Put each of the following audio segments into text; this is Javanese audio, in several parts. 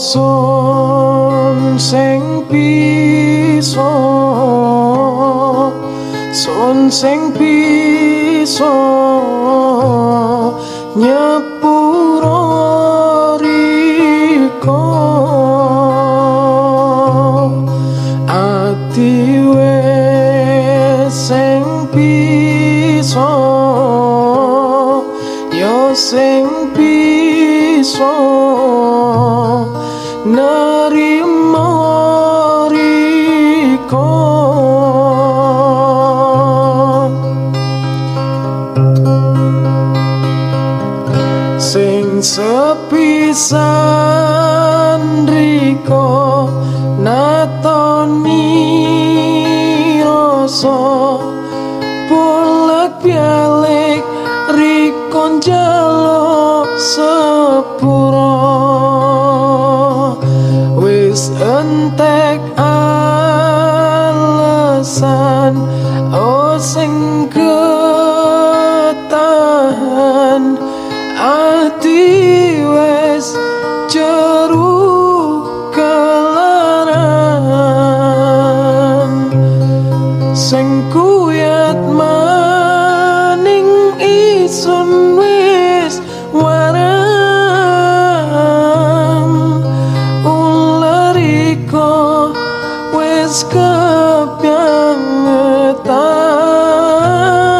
Sun sing bisa, sun sing bisa nyepuro riko ati wis sing bisa yo sing bisa nerimo riko sing sepisan riko natoni rasa bolak-balik riko njaluk sepuro wis entek alasan oh sing ketahan ati wis jeru kelaran sing kuyat maning isun wis warang ulariko wis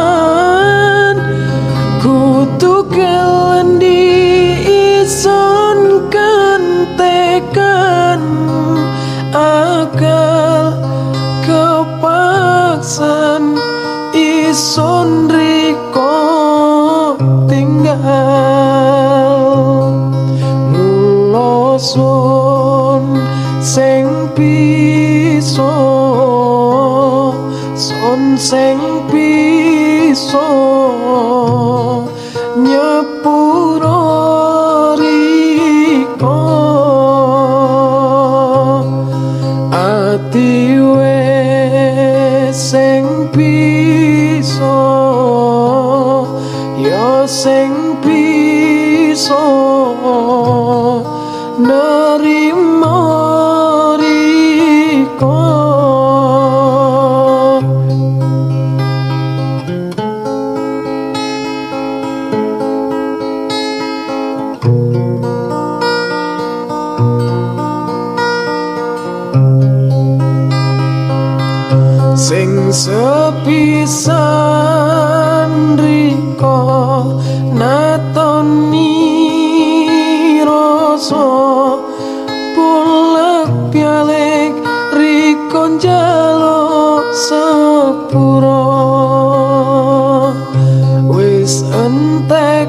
kebangetan kudu kelendi ison kentekan akal kepaksan ison riko tinggal mula sun sing bisa sun sing bisa nyepuro riko ati wis sing bisa yo sing bisa nerimo riko sing sepisan riko natoni rasa bolak-balik riko njaluk sepuro wis entek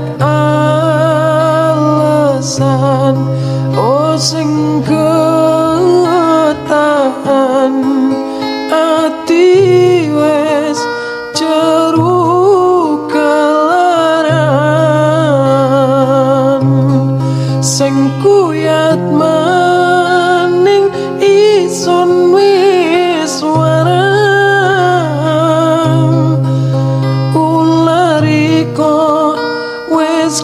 alasan oh sing ketahan ati wis jeru kelaran sing kuyat maning isun wis warang ulariko wis